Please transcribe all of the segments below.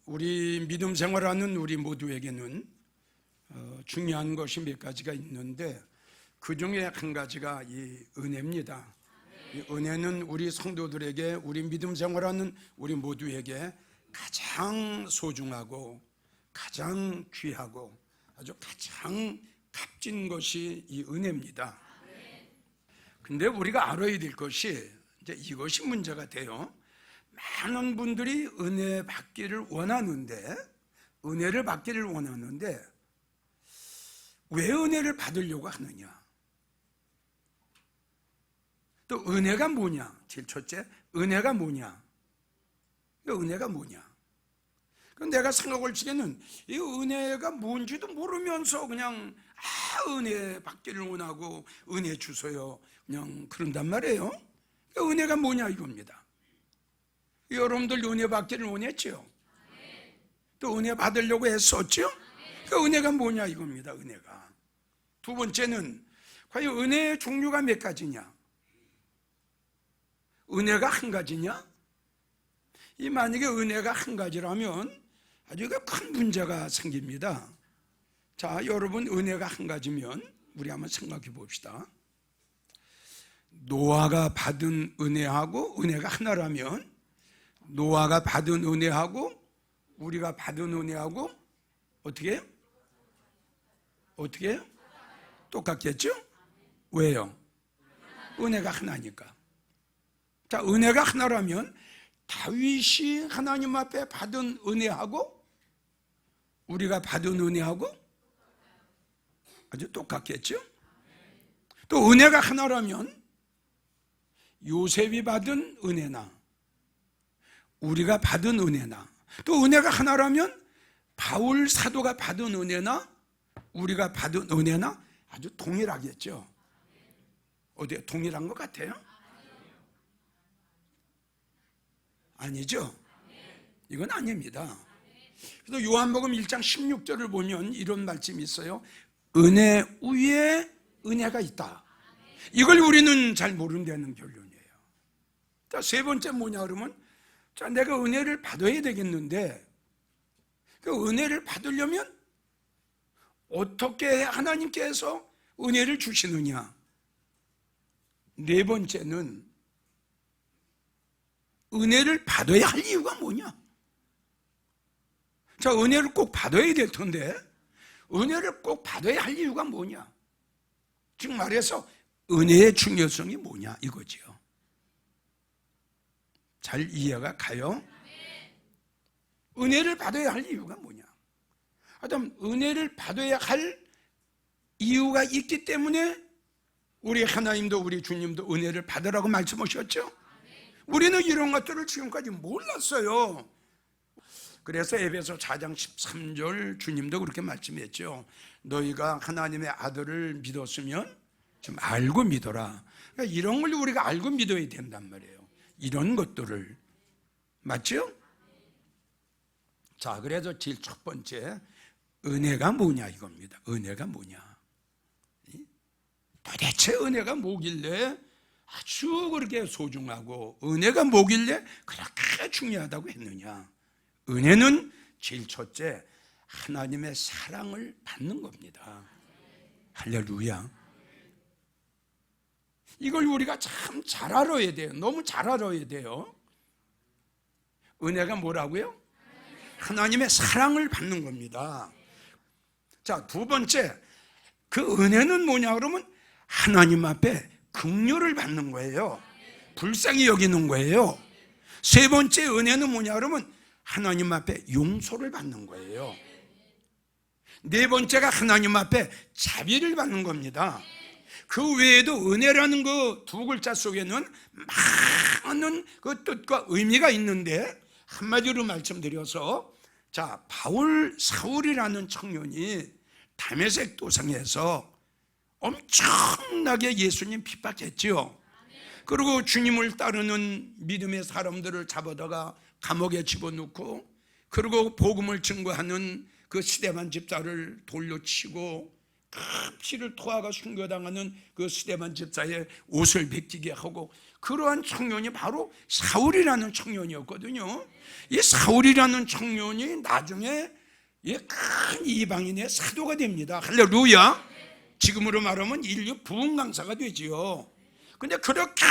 우리 믿음 생활하는 우리 모두에게는 중요한 것이 몇 가지가 있는데 그 중에 한 가지가 이 은혜입니다. 이 은혜는 우리 성도들에게, 우리 믿음 생활하는 우리 모두에게 가장 소중하고 가장 귀하고 아주 가장 값진 것이 이 은혜입니다. 근데 우리가 알아야 될 것이 이제 이것이 문제가 돼요. 많은 분들이 은혜를 받기를 원하는데 왜 은혜를 받으려고 하느냐? 또 은혜가 뭐냐? 제일 첫째, 은혜가 뭐냐? 은혜가 뭐냐? 그럼 내가 생각할 적에는 이 은혜가 뭔지도 모르면서 그냥 은혜 받기를 원하고 은혜 주세요 그냥 그런단 말이에요. 은혜가 뭐냐 이겁니다. 여러분들 은혜 받기를 원했죠? 또 은혜 받으려고 했었죠? 그 은혜가 뭐냐 이겁니다. 은혜가. 두 번째는 과연 은혜의 종류가 몇 가지냐? 은혜가 한 가지냐? 이 만약에 은혜가 한 가지라면 아주 큰 문제가 생깁니다. 자, 여러분, 은혜가 한 가지면 우리 한번 생각해 봅시다. 노아가 받은 은혜하고 은혜가 하나라면 노아가 받은 은혜하고 우리가 받은 은혜하고 어떻게 해요? 어떻게 해요? 똑같겠죠? 왜요? 은혜가 하나니까. 자, 은혜가 하나라면 다윗이 하나님 앞에 받은 은혜하고 우리가 받은 은혜하고 아주 똑같겠죠? 또 은혜가 하나라면 요셉이 받은 은혜나 우리가 받은 은혜나 또 은혜가 하나라면 바울 사도가 받은 은혜나 우리가 받은 은혜나 아주 동일하겠죠? 어디에 동일한 것 같아요? 아니죠? 이건 아닙니다. 그래서 요한복음 1장 16절을 보면 이런 말씀이 있어요. 은혜 위에 은혜가 있다. 이걸 우리는 잘 모른다는 결론이에요. 자, 세 번째 뭐냐 그러면 자, 내가 은혜를 받아야 되겠는데 그 은혜를 받으려면 어떻게 하나님께서 은혜를 주시느냐? 네 번째는 은혜를 받아야 할 이유가 뭐냐? 자, 은혜를 꼭 받아야 될 텐데 은혜를 꼭 받아야 할 이유가 뭐냐? 즉 말해서 은혜의 중요성이 뭐냐 이거지요. 잘 이해가 가요? 은혜를 받아야 할 이유가 뭐냐? 하여튼 은혜를 받아야 할 이유가 있기 때문에 우리 하나님도 우리 주님도 은혜를 받으라고 말씀하셨죠? 우리는 이런 것들을 지금까지 몰랐어요. 그래서 에베소 4장 13절 주님도 그렇게 말씀했죠. 너희가 하나님의 아들을 믿었으면 좀 알고 믿어라. 그러니까 이런 걸 우리가 알고 믿어야 된단 말이에요. 이런 것들을. 맞죠? 자, 그래서 제일 첫 번째 은혜가 뭐냐 이겁니다. 은혜가 뭐냐? 도대체 은혜가 뭐길래 아주 그렇게 소중하고 은혜가 뭐길래 그렇게 중요하다고 했느냐? 은혜는 제일 첫째 하나님의 사랑을 받는 겁니다. 할렐루야. 이걸 우리가 참 잘 알아야 돼요. 너무 잘 알아야 돼요. 은혜가 뭐라고요? 하나님의 사랑을 받는 겁니다. 자, 두 번째 그 은혜는 뭐냐 그러면 하나님 앞에 긍휼을 받는 거예요. 불쌍히 여기는 거예요. 세 번째 은혜는 뭐냐 그러면 하나님 앞에 용서를 받는 거예요. 네 번째가 하나님 앞에 자비를 받는 겁니다. 그 외에도 은혜라는 그 두 글자 속에는 많은 그 뜻과 의미가 있는데 한마디로 말씀드려서 자, 사울이라는 청년이 다메섹 도상에서 엄청나게 예수님 핍박했죠. 그리고 주님을 따르는 믿음의 사람들을 잡아다가 감옥에 집어넣고 그리고 복음을 증거하는 그 스데반 집사를 돌려치고 피를 토하가 순교당하는 그 스데반 집사의 옷을 벗기게 하고 그러한 청년이 바로 사울이라는 청년이었거든요. 이 사울이라는 청년이 나중에 큰 이방인의 사도가 됩니다. 할렐루야. 지금으로 말하면 인류 부흥 강사가 되지요. 근데 그렇게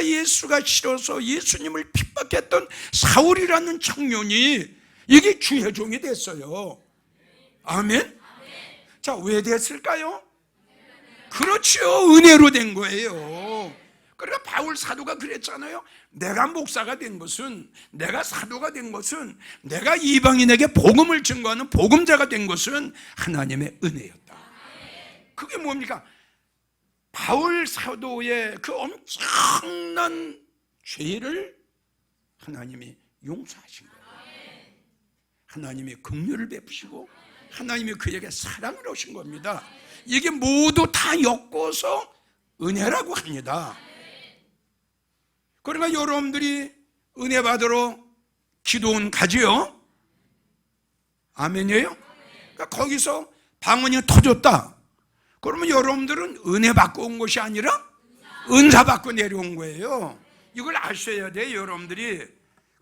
예수가 싫어서 예수님을 핍박했던 사울이라는 청년이 이게 주의 종이 됐어요. 아멘. 자, 왜 됐을까요? 그렇죠. 은혜로 된 거예요. 그러니까 바울 사도가 그랬잖아요. 내가 목사가 된 것은, 내가 사도가 된 것은, 내가 이방인에게 복음을 증거하는 복음자가 된 것은 하나님의 은혜였다. 그게 뭡니까? 바울 사도의 그 엄청난 죄를 하나님이 용서하신 거예요. 하나님이 긍휼을 베푸시고 하나님이 그에게 사랑을 하신 겁니다. 이게 모두 다 엮어서 은혜라고 합니다. 그러니까 여러분들이 은혜 받으러 기도원 가지요? 아멘이에요? 그러니까 거기서 방언이 터졌다. 그러면 여러분들은 은혜 받고 온 것이 아니라 은사 받고 내려온 거예요. 이걸 아셔야 돼요, 여러분들이.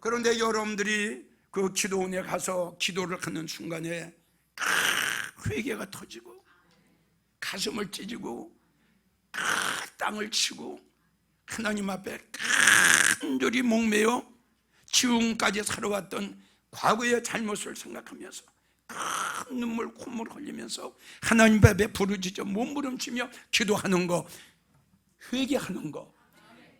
그런데 여러분들이 그 기도원에 가서 기도를 하는 순간에 회개가 터지고 가슴을 찢고 땅을 치고 하나님 앞에 간절히 목매어 지금까지 살아왔던 과거의 잘못을 생각하면서 큰 눈물 콧물 흘리면서 하나님 앞에 부르짖어 몸부림치며 기도하는 거, 회개하는 거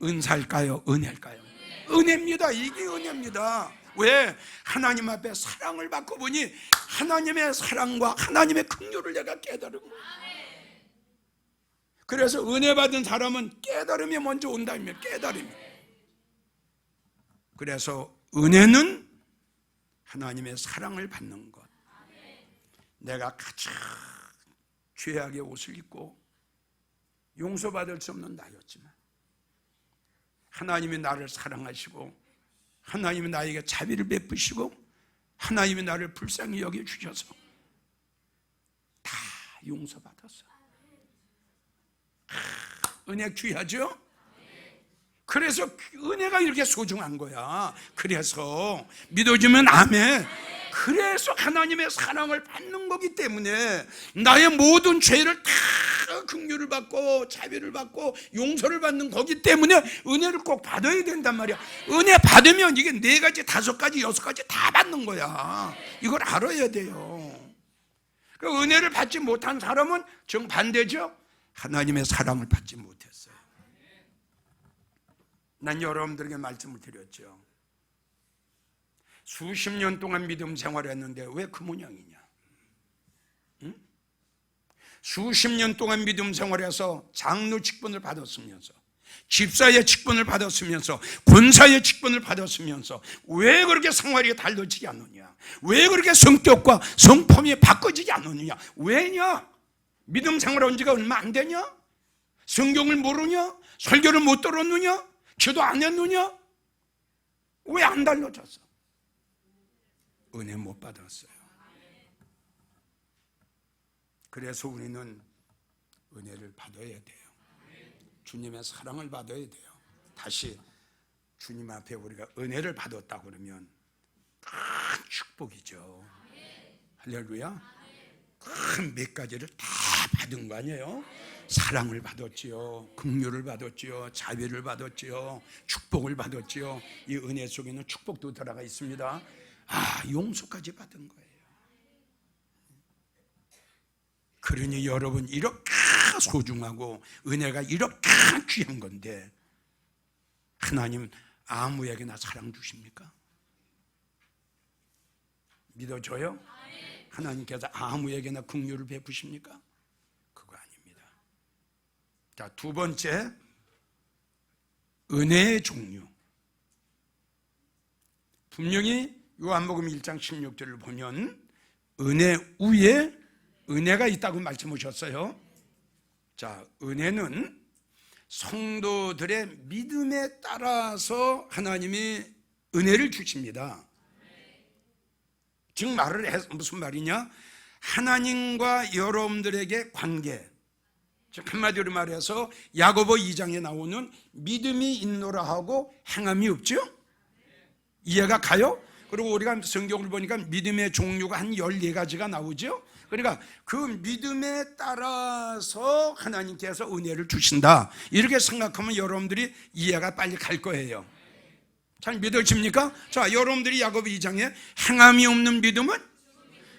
은사일까요? 은혜일까요? 은혜입니다. 이게 은혜입니다. 왜? 하나님 앞에 사랑을 받고 보니 하나님의 사랑과 하나님의 긍휼을 내가 깨달은 거예요. 그래서 은혜 받은 사람은 깨달음이 먼저 온다며. 깨달음이. 그래서 은혜는 하나님의 사랑을 받는 것. 내가 가장 죄악의 옷을 입고 용서받을 수 없는 나였지만 하나님이 나를 사랑하시고 하나님이 나에게 자비를 베푸시고 하나님이 나를 불쌍히 여겨주셔서 다 용서받았어. 은혜 귀하죠? 그래서 은혜가 이렇게 소중한 거야. 그래서 믿어주면 아멘. 그래서 하나님의 사랑을 받는 거기 때문에 나의 모든 죄를 다 긍휼을 받고 자비를 받고 용서를 받는 거기 때문에 은혜를 꼭 받아야 된단 말이야. 은혜 받으면 이게 4가지, 5가지, 6가지 다 받는 거야. 이걸 알아야 돼요. 그 은혜를 받지 못한 사람은 정반대죠. 하나님의 사랑을 받지 못했어요. 난 여러분들에게 말씀을 드렸죠. 수십 년 동안 믿음 생활했는데 왜 그 모양이냐? 응? 수십 년 동안 믿음 생활해서 장로 직분을 받았으면서 집사의 직분을 받았으면서 권사의 직분을 받았으면서 왜 그렇게 생활이 달라지지 않느냐? 왜 그렇게 성격과 성품이 바꿔지지 않느냐? 왜냐? 믿음 생활한 지가 얼마 안 되냐? 성경을 모르냐? 설교를 못 들었느냐? 기도 안 했느냐? 왜 안 달라졌어? 은혜 못 받았어요. 그래서 우리는 은혜를 받아야 돼요. 주님의 사랑을 받아야 돼요. 다시 주님 앞에 우리가 은혜를 받았다 그러면 큰 축복이죠. 할렐루야. 큰 몇 가지를 다 받은 거 아니에요? 사랑을 받았지요, 긍휼을 받았지요, 자비를 받았지요, 축복을 받았지요. 이 은혜 속에는 축복도 들어가 있습니다. 용서까지 받은 거예요. 그러니 여러분, 이렇게 소중하고 은혜가 이렇게 귀한 건데 하나님 아무에게나 사랑 주십니까? 믿어줘요? 하나님께서 아무에게나 긍휼을 베푸십니까? 그거 아닙니다. 자, 2번째, 은혜의 종류. 분명히 요한복음 1장 16절을 보면 은혜 위에 은혜가 있다고 말씀하셨어요. 자, 은혜는 성도들의 믿음에 따라서 하나님이 은혜를 주십니다. 즉 말을 해서 무슨 말이냐? 하나님과 여러분들에게 관계, 즉 한마디로 말해서 야고보 2장에 나오는 믿음이 있노라 하고 행함이 없죠? 이해가 가요? 그리고 우리가 성경을 보니까 믿음의 종류가 한 14가지가 나오죠? 그러니까 그 믿음에 따라서 하나님께서 은혜를 주신다, 이렇게 생각하면 여러분들이 이해가 빨리 갈 거예요. 잘 믿어집니까? 자, 여러분들이 야고보 2장에 행함이 없는 믿음은?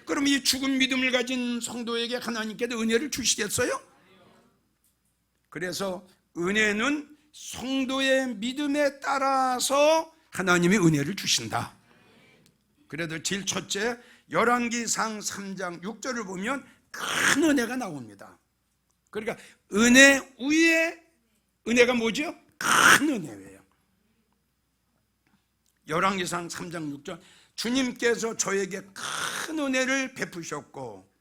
그럼 이 죽은 믿음을 가진 성도에게 하나님께서 은혜를 주시겠어요? 그래서 은혜는 성도의 믿음에 따라서 하나님이 은혜를 주신다. 그래도 제일 첫째, 열왕기상 3장 6절을 보면 큰 은혜가 나옵니다. 그러니까 은혜 위에 은혜가 뭐죠? 큰 은혜예요. 열왕기상 3장 6절, 주님께서 저에게 큰 은혜를 베푸셨고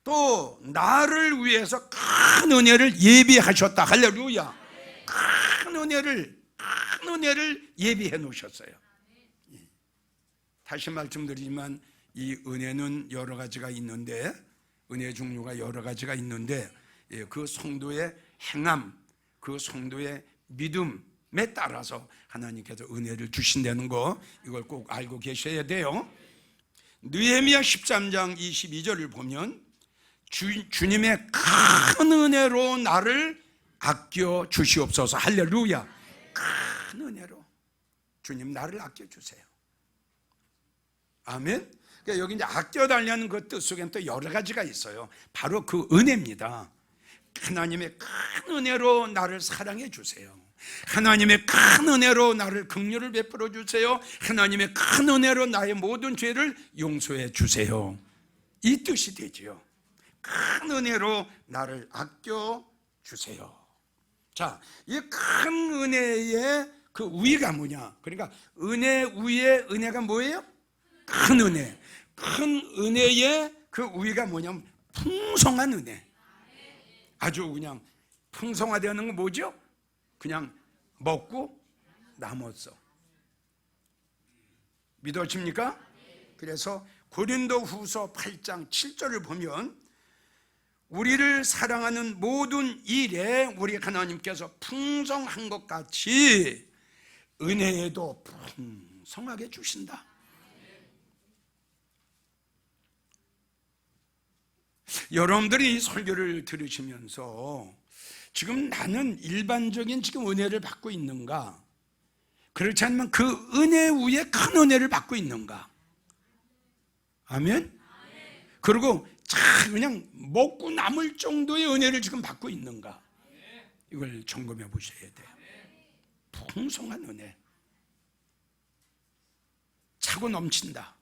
또 나를 위해서 큰 은혜를 예비하셨다. 할렐루야. 큰 은혜를 예비해 놓으셨어요. 다시 말씀드리지만 이 은혜는 여러 가지가 있는데, 은혜 종류가 여러 가지가 있는데, 그 성도의 행함, 그 성도의 믿음에 따라서 하나님께서 은혜를 주신다는 거, 이걸 꼭 알고 계셔야 돼요. 느헤미야 13장 22절을 보면 주님의 큰 은혜로 나를 아껴 주시옵소서. 할렐루야. 큰 은혜로 주님 나를 아껴 주세요. 아멘. 그러니까 여기 이제 아껴달라는 그 뜻 속에는 또 여러 가지가 있어요. 바로 그 은혜입니다. 하나님의 큰 은혜로 나를 사랑해 주세요. 하나님의 큰 은혜로 나를 긍휼을 베풀어 주세요. 하나님의 큰 은혜로 나의 모든 죄를 용서해 주세요. 이 뜻이 되지요. 큰 은혜로 나를 아껴 주세요. 자, 이 큰 은혜의 그 위가 뭐냐? 그러니까 은혜 위에 은혜가 뭐예요? 큰 은혜. 큰 은혜의 그 위가 뭐냐면 풍성한 은혜. 아주 그냥 풍성화되는 건 뭐죠? 그냥 먹고 남았어. 믿어집니까? 그래서 고린도후서 8장 7절을 보면 우리를 사랑하는 모든 일에 우리 하나님께서 풍성한 것 같이 은혜에도 풍성하게 주신다. 여러분들이 이 설교를 들으시면서 지금 나는 일반적인 지금 은혜를 받고 있는가? 그렇지 않으면 그 은혜 위에 큰 은혜를 받고 있는가? 아멘? 그리고 그냥 먹고 남을 정도의 은혜를 지금 받고 있는가? 이걸 점검해 보셔야 돼요. 풍성한 은혜, 차고 넘친다.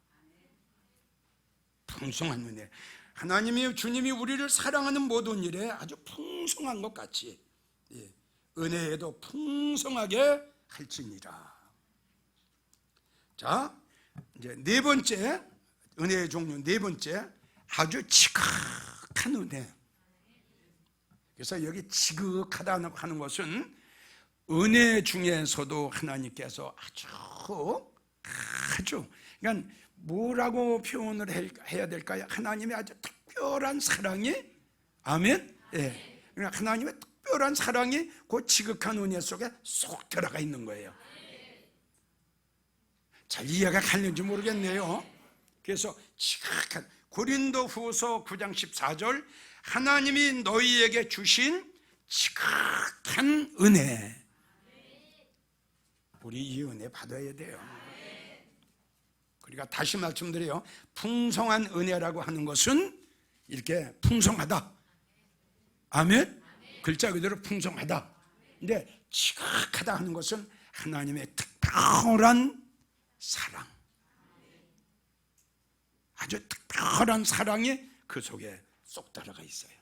풍성한 은혜. 하나님이, 주님이 우리를 사랑하는 모든 일에 아주 풍성한 것 같이 은혜에도 풍성하게 할지니라. 자, 이제 네 번째, 은혜의 종류 네 번째, 아주 지극한 은혜. 그래서 여기 지극하다 하는 것은 은혜 중에서도 하나님께서 아주 그러니까 뭐라고 표현을 해야 될까요? 하나님의 아주 특별한 사랑이, 아멘? 예. 그러니까 하나님의 특별한 사랑이 그 지극한 은혜 속에 쏙 들어가 있는 거예요. 잘 이해가 가는지 모르겠네요. 그래서 지극한, 고린도후서 9장 14절, 하나님이 너희에게 주신 지극한 은혜. 우리 이 은혜 받아야 돼요. 그러니까 다시 말씀드려요. 풍성한 은혜라고 하는 것은 이렇게 풍성하다. 아멘? 글자 그대로 풍성하다. 근데 지극하다 하는 것은 하나님의 특별한 사랑, 아주 특별한 사랑이 그 속에 쏙 들어가 있어요.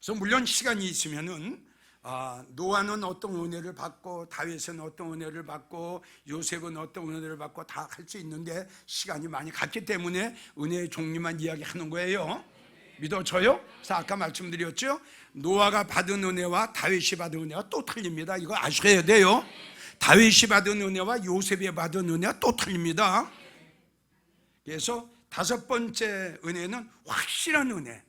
그래서 물론 시간이 있으면은 노아는 어떤 은혜를 받고, 다윗은 어떤 은혜를 받고, 요셉은 어떤 은혜를 받고 다 할 수 있는데 시간이 많이 갔기 때문에 은혜의 종류만 이야기하는 거예요. 믿어져요? 그래서 아까 말씀드렸죠? 노아가 받은 은혜와 다윗이 받은 은혜가 또 틀립니다. 이거 아셔야 돼요. 다윗이 받은 은혜와 요셉이 받은 은혜가 또 틀립니다. 그래서 다섯 번째 은혜는 확실한 은혜.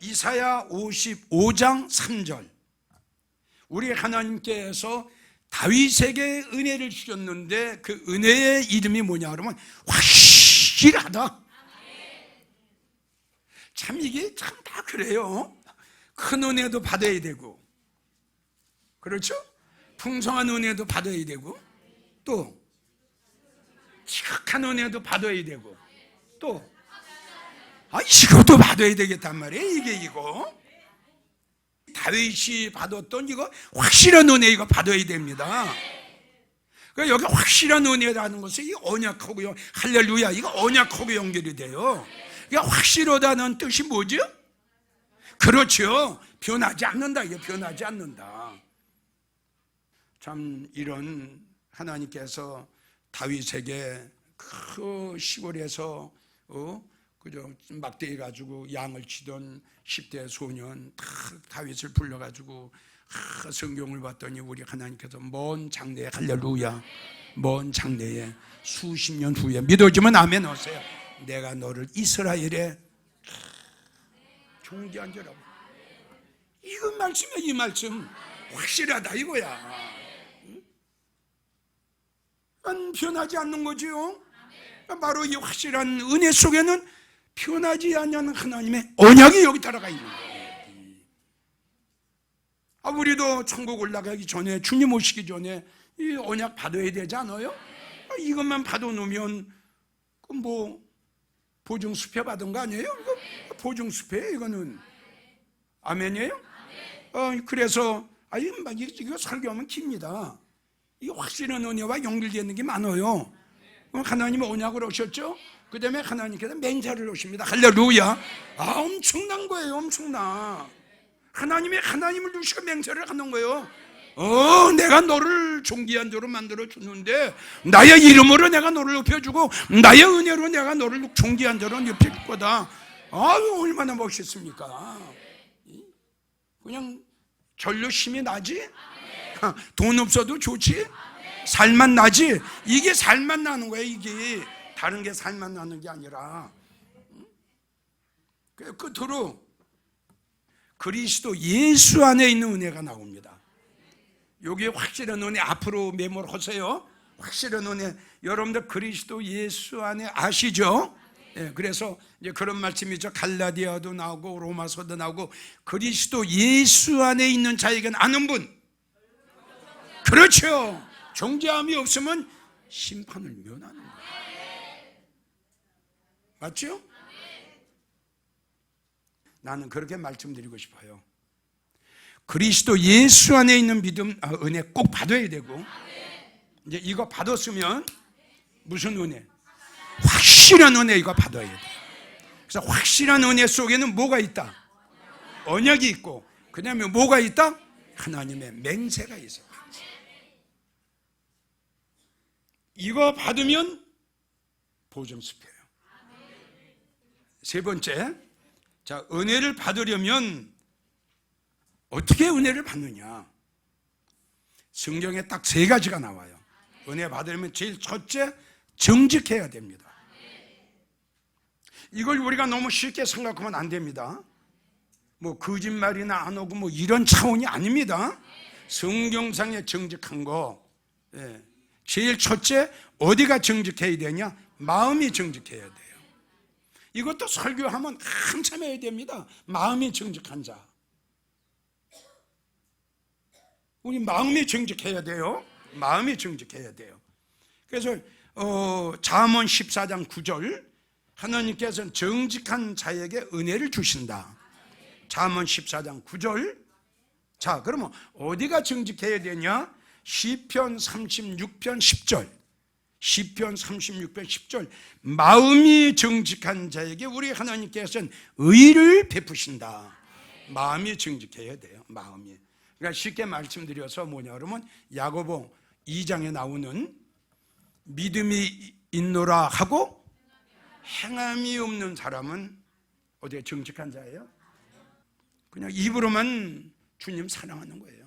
이사야 55장 3절. 우리 하나님께서 다윗에게 은혜를 주셨는데 그 은혜의 이름이 뭐냐 그러면 확실하다. 참 이게 참 다 그래요. 큰 은혜도 받아야 되고, 그렇죠? 풍성한 은혜도 받아야 되고, 또 지극한 은혜도 받아야 되고, 또 이것도 받아야 되겠단 말이에요. 이거 다윗이 받았던 이거 확실한 은혜, 이거 받아야 됩니다. 그러니까 여기 확실한 은혜라는 것은 이 언약하고요, 할렐루야, 이거 언약하고 연결이 돼요. 그러니까 확실하다는 뜻이 뭐죠? 그렇죠. 변하지 않는다. 이게 변하지 않는다. 참 이런 하나님께서 다윗에게 그 시골에서 그저 막대기 가지고 양을 치던 10대 소년 다윗을 불러가지고 성경을 봤더니 우리 하나님께서 먼 장래에, 할렐루야, 먼 장래에 수십 년 후에, 믿어지면 아멘 하세요. 내가 너를 이스라엘에 종기한 자라고. 이거 말씀이야. 이 말씀 확실하다 이거야. 변하지 않는 거지요. 바로 이 확실한 은혜 속에는 변하지 않는 하나님의 언약이 여기 따라가 있는 거예요. 우리도 천국 올라가기 전에, 주님 오시기 전에 이 언약 받아야 되지 않아요? 이것만 받아놓으면 뭐 보증수표 받은 거 아니에요? 이거 보증수표예요. 이거는 아멘이에요? 그래서 이거 설교하면 깁니다. 이 확실한 은혜와 연결되는 게 많아요. 하나님은 언약을 오셨죠? 그 다음에 하나님께서 맹세를 오십니다. 할렐루야. 엄청난 거예요. 엄청나. 하나님을 두시고 맹세를 하는 거예요. 내가 너를 존귀한 자로 만들어 주는데 나의 이름으로 내가 너를 높여주고 나의 은혜로 내가 너를 존귀한 자로 높일 거다. 얼마나 멋있습니까? 그냥 절로 힘이 나지? 돈 없어도 좋지? 살만 나지? 이게 살만 나는 거예요. 이게 다른 게 살만 나는 게 아니라. 끝으로 그리스도 예수 안에 있는 은혜가 나옵니다. 여기에 확실한 은혜 앞으로 메모를 하세요. 확실한 은혜. 여러분들 그리스도 예수 안에 아시죠? 그래서 이제 그런 말씀이죠. 갈라디아도 나오고 로마서도 나오고 그리스도 예수 안에 있는 자에게는 아는 분. 그렇죠. 정죄함이 없으면 심판을 면하는 거예요. 맞죠? 나는 그렇게 말씀드리고 싶어요. 그리스도 예수 안에 있는 믿음, 은혜 꼭 받아야 되고, 이제 이거 받았으면 무슨 은혜? 확실한 은혜 이거 받아야 돼요. 그래서 확실한 은혜 속에는 뭐가 있다? 언약이 있고, 그 다음에 뭐가 있다? 하나님의 맹세가 있어요. 이거 받으면 보증수표예요. 세 번째, 자, 은혜를 받으려면 어떻게 은혜를 받느냐? 성경에 딱 세 가지가 나와요. 은혜 받으려면 제일 첫째, 정직해야 됩니다. 이걸 우리가 너무 쉽게 생각하면 안 됩니다. 뭐 거짓말이나 안 하고 뭐 이런 차원이 아닙니다. 성경상의 정직한 거, 제일 첫째, 어디가 정직해야 되냐? 마음이 정직해야 돼요. 이것도 설교하면 한참 해야 됩니다. 마음이 정직한 자. 우리 마음이 정직해야 돼요. 마음이 정직해야 돼요. 그래서 잠언 14장 9절, 하나님께서는 정직한 자에게 은혜를 주신다. 잠언 14장 9절. 자, 그러면 어디가 정직해야 되냐? 시편 36편 10절. 시편 36편 10절. 마음이 정직한 자에게 우리 하나님께서는 의를 베푸신다. 마음이 정직해야 돼요. 마음이. 그러니까 쉽게 말씀드려서 뭐냐 그러면 야고보 2장에 나오는 믿음이 있노라 하고 행함이 없는 사람은 어디에 정직한 자예요? 그냥 입으로만 주님 사랑하는 거예요.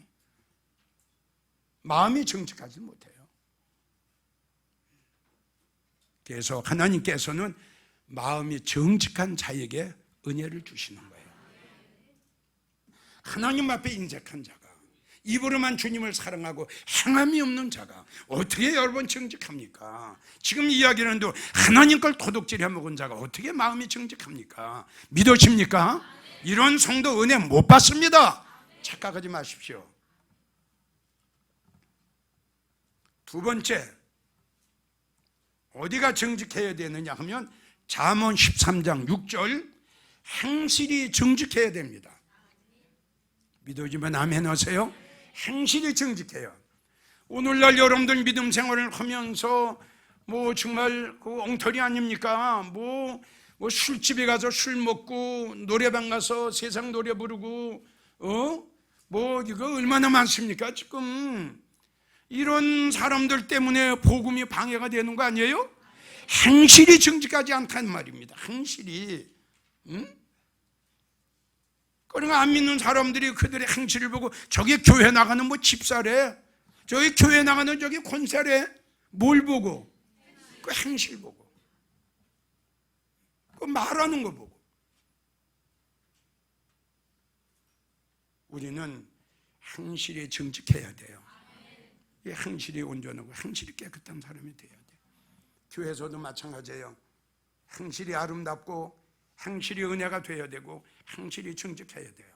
마음이 정직하지 못해요. 그래서 하나님께서는 마음이 정직한 자에게 은혜를 주시는 거예요. 하나님 앞에 인색한 자가, 입으로만 주님을 사랑하고 행함이 없는 자가 어떻게 여러분 정직합니까? 지금 이야기하는데 하나님 걸 도둑질해 먹은 자가 어떻게 마음이 정직합니까? 믿으십니까? 이런 성도 은혜 못 받습니다. 착각하지 마십시오. 두 번째, 어디가 정직해야 되느냐 하면 잠언 13장 6절, 행실이 정직해야 됩니다. 믿어지면 아멘 하세요. 행실이 정직해요. 오늘날 여러분들 믿음 생활을 하면서 정말 그 엉터리 아닙니까? 술집에 가서 술 먹고 노래방 가서 세상 노래 부르고 이거 얼마나 많습니까? 지금 이런 사람들 때문에 복음이 방해가 되는 거 아니에요? 행실이 정직하지 않다는 말입니다. 행실이. 그러니까 안 믿는 사람들이 그들의 행실을 보고 저기 교회 나가는 집사래, 저기 교회 나가는 저기 권사래, 뭘 보고? 그 행실 보고, 그 말하는 거 보고. 우리는 행실이 정직해야 돼요. 이 행실이 온전하고 행실이 깨끗한 사람이 돼야 돼요. 교회에서도 마찬가지예요. 행실이 아름답고 행실이 은혜가 되어야 되고 행실이 정직해야 돼요.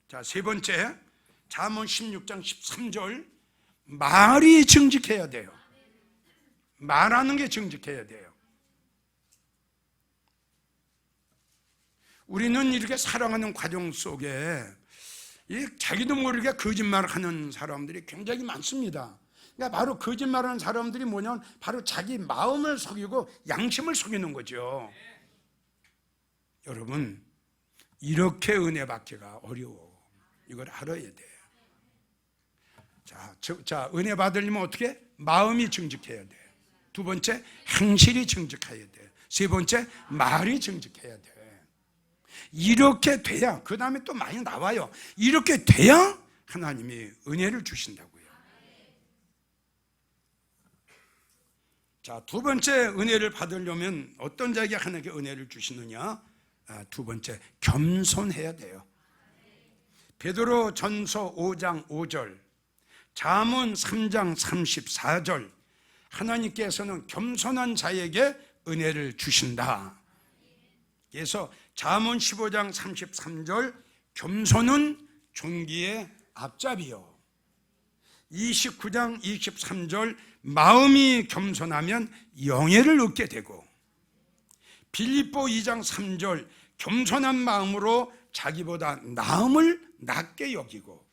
자, 세 번째, 잠언 16장 13절, 말이 정직해야 돼요. 말하는 게 정직해야 돼요. 우리는 이렇게 살아가는 과정 속에 자기도 모르게 거짓말하는 사람들이 굉장히 많습니다. 그러니까 바로 거짓말하는 사람들이 뭐냐면 바로 자기 마음을 속이고 양심을 속이는 거죠. 여러분, 이렇게 은혜 받기가 어려워. 이걸 알아야 돼요. 자, 은혜 받으려면 어떻게? 마음이 정직해야 돼요. 두 번째, 행실이 정직해야 돼요. 세 번째, 말이 정직해야 돼요. 이렇게 돼야, 그 다음에 또 많이 나와요. 이렇게 돼야 하나님이 은혜를 주신다고요. 자, 두 번째, 은혜를 받으려면 어떤 자에게 하나님께 은혜를 주시느냐? 두 번째, 겸손해야 돼요. 베드로 전서 5장 5절, 잠언 3장 34절, 하나님께서는 겸손한 자에게 은혜를 주신다. 그래서 잠언 15장 33절, 겸손은 존귀의 앞잡이요. 29장 23절, 마음이 겸손하면 영예를 얻게 되고, 빌립보 2장 3절, 겸손한 마음으로 자기보다 나음을 낮게 여기고,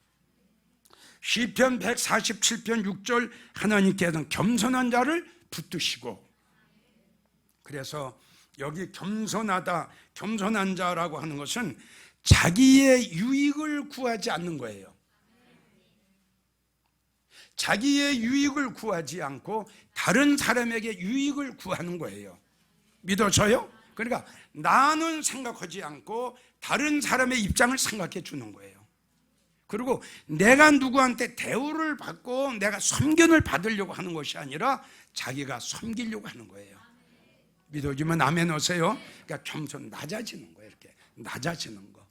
시편 147편 6절, 하나님께서는 겸손한 자를 붙드시고. 그래서 여기 겸손하다, 겸손한 자라고 하는 것은 자기의 유익을 구하지 않는 거예요. 자기의 유익을 구하지 않고 다른 사람에게 유익을 구하는 거예요. 믿어져요? 그러니까 나는 생각하지 않고 다른 사람의 입장을 생각해 주는 거예요. 그리고 내가 누구한테 대우를 받고 내가 섬견을 받으려고 하는 것이 아니라 자기가 섬기려고 하는 거예요. 믿어지면 아멘 하세요. 그러니까 겸손, 낮아지는 거예요. 이렇게 낮아지는 거.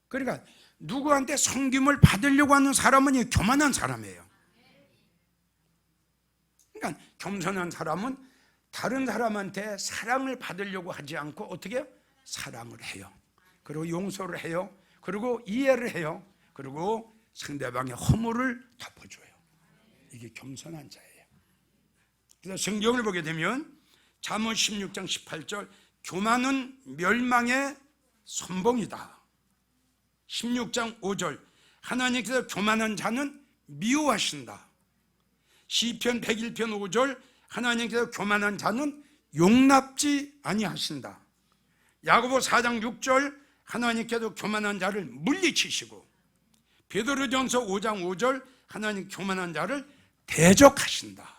그러니까 누구한테 섬김을 받으려고 하는 사람은 이 교만한 사람이에요. 그러니까 겸손한 사람은 다른 사람한테 사랑을 받으려고 하지 않고 어떻게 해요? 사랑을 해요. 그리고 용서를 해요. 그리고 이해를 해요. 그리고 상대방의 허물을 덮어줘요. 이게 겸손한 자예요. 그래서 성경을 보게 되면 잠언 16장 18절, 교만은 멸망의 선봉이다. 16장 5절, 하나님께서 교만한 자는 미워하신다. 시편 101편 5절, 하나님께서 교만한 자는 용납지 아니하신다. 야고보 4장 6절, 하나님께서 교만한 자를 물리치시고, 베드로전서 5장 5절, 하나님 교만한 자를 대적하신다.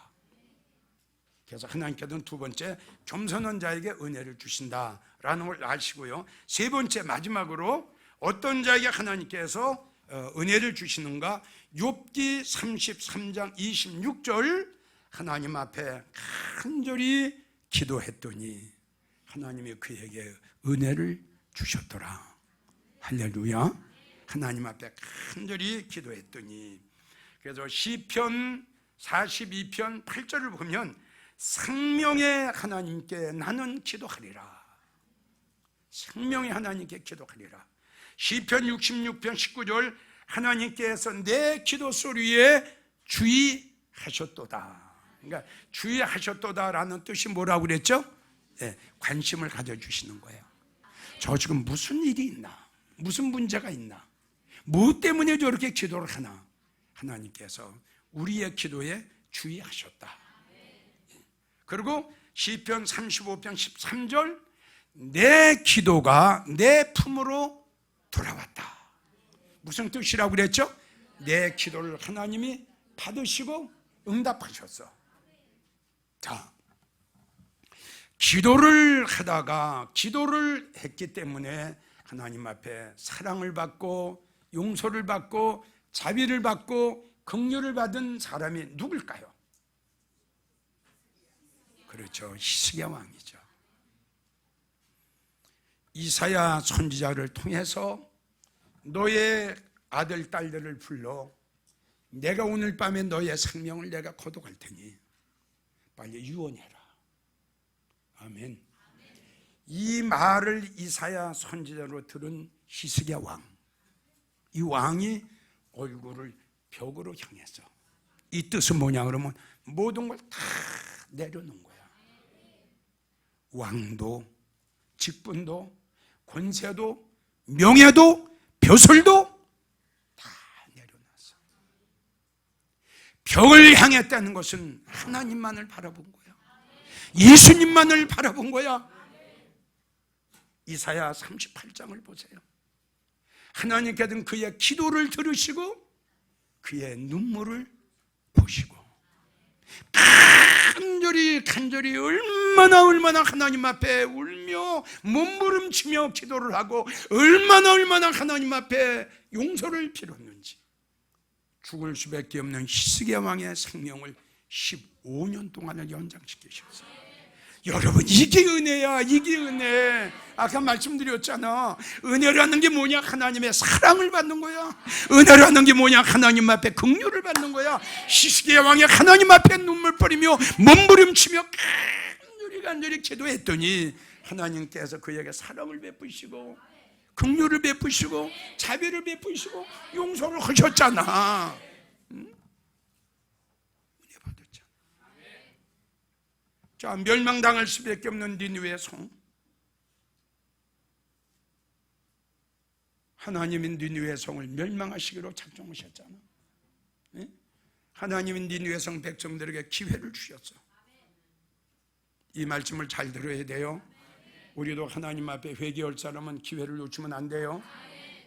그래서 하나님께서는 두 번째, 겸손한 자에게 은혜를 주신다라는 걸 아시고요. 세 번째, 마지막으로 어떤 자에게 하나님께서 은혜를 주시는가? 욥기 33장 26절, 하나님 앞에 간절히 기도했더니 하나님이 그에게 은혜를 주셨더라. 할렐루야. 하나님 앞에 간절히 기도했더니, 그래서 시편 42편 8절을 보면 생명의 하나님께 나는 기도하리라. 생명의 하나님께 기도하리라. 시편 66편 19절 하나님께서 내 기도 소리에 주의하셨도다. 그러니까 주의하셨도다라는 뜻이 뭐라고 그랬죠? 네, 관심을 가져주시는 거예요. 저 지금 무슨 일이 있나? 무슨 문제가 있나? 뭐 때문에 저렇게 기도를 하나? 하나님께서 우리의 기도에 주의하셨다. 그리고 시편 35편 13절 내 기도가 내 품으로 돌아왔다. 무슨 뜻이라고 그랬죠? 내 기도를 하나님이 받으시고 응답하셨어. 자, 기도를 하다가 기도를 했기 때문에 하나님 앞에 사랑을 받고 용서를 받고 자비를 받고 긍휼을 받은 사람이 누굴까요? 그렇죠, 히스기야 왕이죠. 이사야 선지자를 통해서 너의 아들 딸들을 불러 내가 오늘 밤에 너의 생명을 내가 거둬갈 테니 빨리 유언해라. 아멘. 이 말을 이사야 선지자로 들은 히스기야 왕, 이 왕이 얼굴을 벽으로 향했어. 이 뜻은 뭐냐 그러면 모든 걸 다 내려놓은 거야. 왕도 직분도 권세도 명예도 벼슬도 다 내려놨어. 벽을 향했다는 것은 하나님만을 바라본 거야. 예수님만을 바라본 거야. 이사야 38장을 보세요. 하나님께서는 그의 기도를 들으시고 그의 눈물을 보시고 간절히 얼마나 하나님 앞에 울며 몸부림치며 기도를 하고 얼마나 하나님 앞에 용서를 빌었는지 죽을 수밖에 없는 히스기야 왕의 생명을 15년 동안을 연장시키셨어요. 여러분, 이게 은혜야. 이게 은혜. 아까 말씀드렸잖아. 은혜라는 게 뭐냐? 하나님의 사랑을 받는 거야. 은혜라는 게 뭐냐? 하나님 앞에 긍휼을 받는 거야. 히스기야 왕이 하나님 앞에 눈물 뿌리며 몸부림치며 간절히 기도했더니 하나님께서 그에게 사랑을 베푸시고 긍휼을 베푸시고 자비를 베푸시고 용서를 하셨잖아. 자, 멸망당할 수밖에 없는 니느웨 성. 하나님은 니느웨 성을 멸망하시기로 작정하셨잖아. 네? 하나님은 니느웨 성 백성들에게 기회를 주셨어. 이 말씀을 잘 들어야 돼요. 우리도 하나님 앞에 회개할 사람은 기회를 놓치면 안 돼요.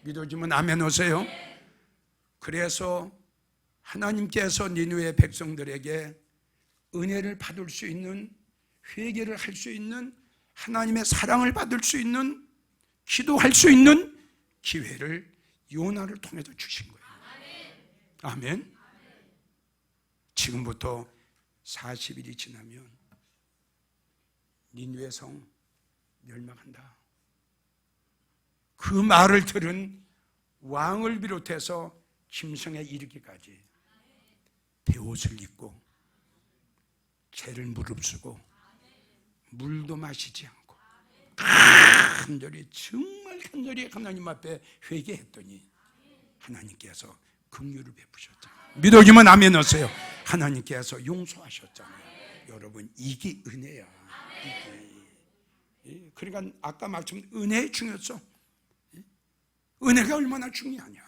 믿어지면 아멘 하세요. 그래서 하나님께서 니느웨 백성들에게 은혜를 받을 수 있는, 회개를 할 수 있는, 하나님의 사랑을 받을 수 있는, 기도할 수 있는 기회를 요나를 통해서 주신 거예요. 아멘. 지금부터 40일이 지나면 니느웨 성 멸망한다. 그 말을 들은 왕을 비롯해서 김성에 이르기까지 베옷을 입고 죄를 무릅쓰고 물도 마시지 않고 정말 간절히 하나님 앞에 회개했더니 하나님께서 긍휼을 베푸셨잖아요. 믿어지면 아멘 하세요. 하나님께서 용서하셨잖아요. 여러분, 이게 은혜야. 이게. 그러니까 아까 말씀 은혜의 중요성, 은혜가 얼마나 중요하냐.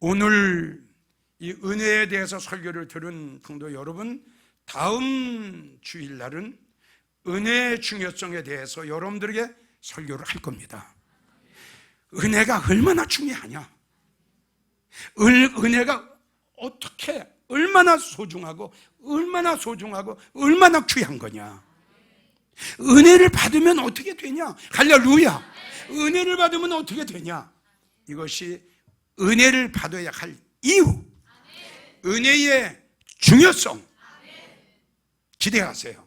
오늘 이 은혜에 대해서 설교를 들은 성도 여러분, 다음 주일날은 은혜의 중요성에 대해서 여러분들에게 설교를 할 겁니다. 은혜가 얼마나 중요하냐, 은혜가 어떻게 얼마나 소중하고 얼마나 귀한 거냐. 은혜를 받으면 어떻게 되냐. 할렐루야. 은혜를 받으면 어떻게 되냐. 이것이 은혜를 받아야 할 이유, 은혜의 중요성 기대하세요.